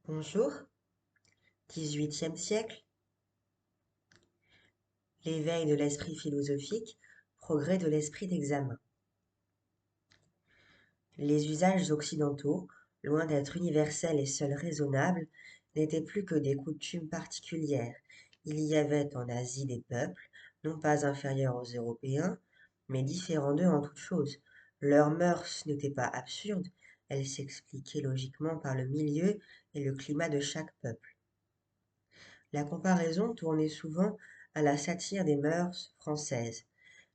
Bonjour, 18e siècle, l'éveil de l'esprit philosophique, progrès de l'esprit d'examen. Les usages occidentaux, loin d'être universels et seuls raisonnables, n'étaient plus que des coutumes particulières. Il y avait en Asie des peuples, non pas inférieurs aux Européens, mais différents d'eux en toutes choses. Leurs mœurs n'étaient pas absurdes, elles s'expliquaient logiquement par le milieu et le climat de chaque peuple. La comparaison tournait souvent à la satire des mœurs françaises.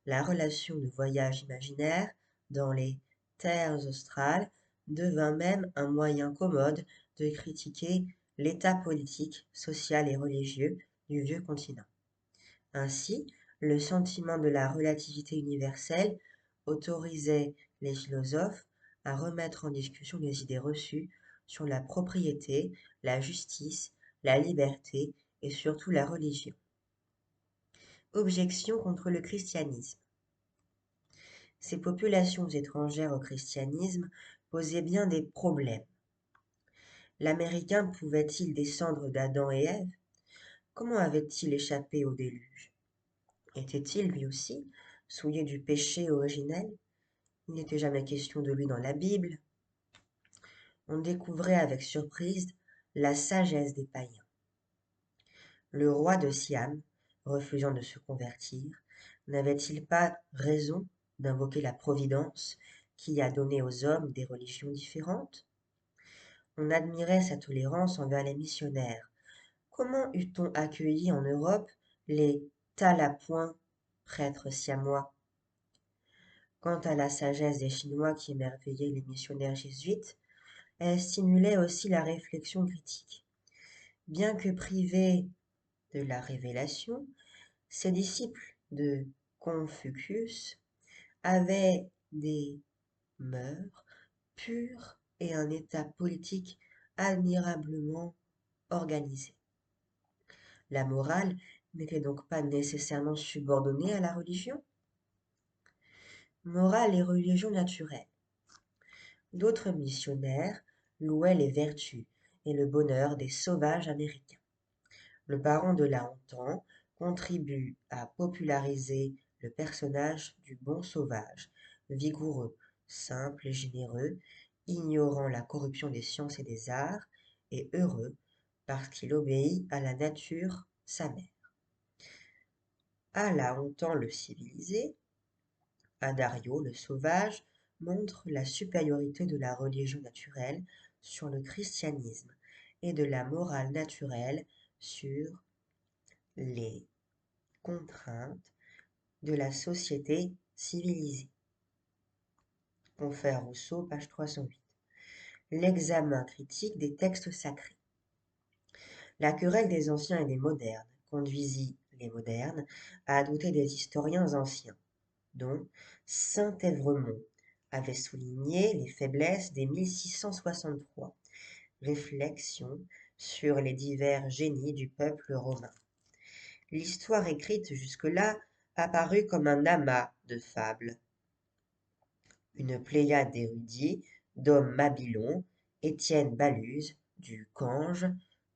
La relation de voyage imaginaire dans les terres australes devint même un moyen commode de critiquer l'état politique, social et religieux du vieux continent. Ainsi, le sentiment de la relativité universelle autorisait les philosophes à remettre en discussion les idées reçues sur la propriété, la justice, la liberté et surtout la religion. Objection contre le christianisme. Ces populations étrangères au christianisme posaient bien des problèmes. L'Américain pouvait-il descendre d'Adam et Ève? Comment avait-il échappé au déluge? Était-il lui aussi souillé du péché originel? Il n'était jamais question de lui dans la Bible. On découvrait avec surprise la sagesse des païens. Le roi de Siam, refusant de se convertir, n'avait-il pas raison d'invoquer la Providence qui a donné aux hommes des religions différentes? On admirait sa tolérance envers les missionnaires. Comment eût-on accueilli en Europe les Talapoins, prêtres siamois? Quant à la sagesse des Chinois qui émerveillaient les missionnaires jésuites, elle stimulait aussi la réflexion critique. Bien que privés de la révélation, ces disciples de Confucius avaient des mœurs pures et un état politique admirablement organisé. La morale n'était donc pas nécessairement subordonnée à la religion. Morale et religion naturelle. D'autres missionnaires louaient les vertus et le bonheur des sauvages américains. Le baron de la Hontan contribue à populariser le personnage du bon sauvage, vigoureux, simple et généreux, ignorant la corruption des sciences et des arts, et heureux parce qu'il obéit à la nature, sa mère. À la Hontan le civilisé, à Dario le sauvage, montre la supériorité de la religion naturelle sur le christianisme et de la morale naturelle sur les contraintes de la société civilisée. Confère Rousseau, page 308. L'examen critique des textes sacrés. La querelle des anciens et des modernes conduisit les modernes à douter des historiens anciens, dont saint Évremond avait souligné les faiblesses dès 1663. Réflexion sur les divers génies du peuple romain. L'histoire écrite jusque-là apparut comme un amas de fables. Une pléiade d'érudits, d'hommes Babylon, Étienne Baluse, du Cange,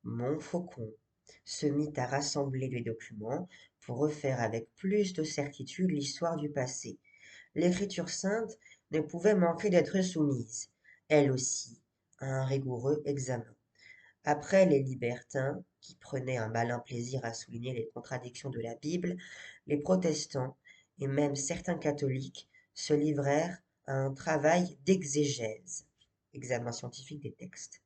Montfaucon, se mit à rassembler les documents pour refaire avec plus de certitude l'histoire du passé. L'écriture sainte ne pouvait manquer d'être soumise, elle aussi, à un rigoureux examen. Après les libertins, qui prenaient un malin plaisir à souligner les contradictions de la Bible, les protestants, et même certains catholiques, se livrèrent à un travail d'exégèse, examen scientifique des textes,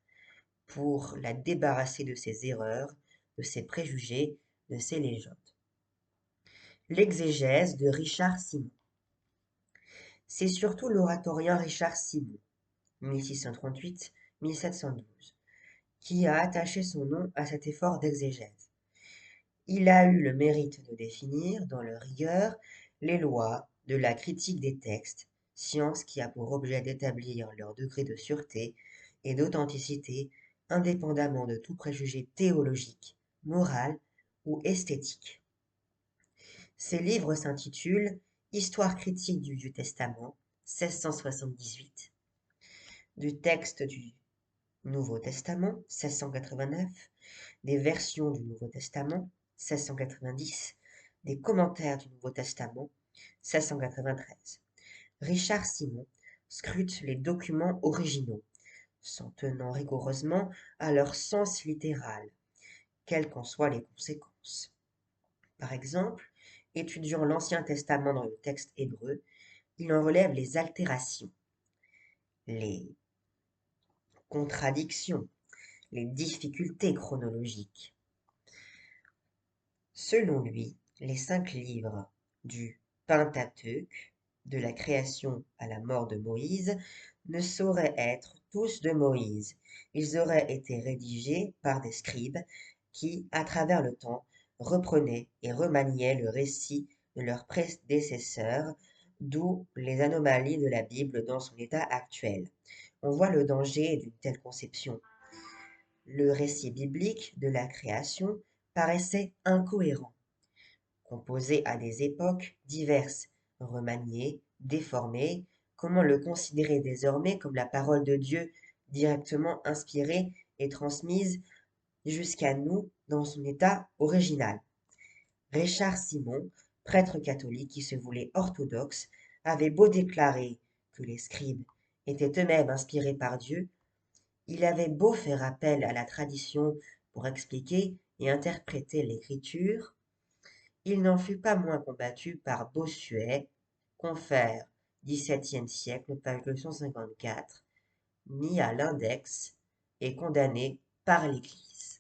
pour la débarrasser de ses erreurs, de ses préjugés, de ses légendes. L'exégèse de Richard Simon. C'est surtout l'oratorien Richard Simon, 1638-1712, qui a attaché son nom à cet effort d'exégèse. Il a eu le mérite de définir, dans leur rigueur, les lois de la critique des textes, science qui a pour objet d'établir leur degré de sûreté et d'authenticité indépendamment de tout préjugé théologique, moral ou esthétique. Ces livres s'intitulent Histoire critique du Vieux Testament, 1678, du texte du Nouveau Testament, 1689, des versions du Nouveau Testament, 1690, des commentaires du Nouveau Testament, 1693. Richard Simon scrute les documents originaux, s'en tenant rigoureusement à leur sens littéral, quelles qu'en soient les conséquences. Par exemple, étudiant l'Ancien Testament dans le texte hébreu, il en relève les altérations, les contradictions, les difficultés chronologiques. Selon lui, les 5 livres du Pentateuque, de la création à la mort de Moïse, ne sauraient être tous de Moïse. Ils auraient été rédigés par des scribes qui, à travers le temps, reprenaient et remaniaient le récit de leurs prédécesseurs, d'où les anomalies de la Bible dans son état actuel. On voit le danger d'une telle conception. Le récit biblique de la création paraissait incohérent, composé à des époques diverses, remanié, déformé. Comment le considérer désormais comme la parole de Dieu directement inspirée et transmise jusqu'à nous dans son état original? Richard Simon, prêtre catholique qui se voulait orthodoxe, avait beau déclarer que les scribes étaient eux-mêmes inspirés par Dieu, il avait beau faire appel à la tradition pour expliquer et interpréter l'écriture, il n'en fut pas moins combattu par Bossuet, confère XVIIe siècle, page 254, mis à l'index et condamné par l'Église.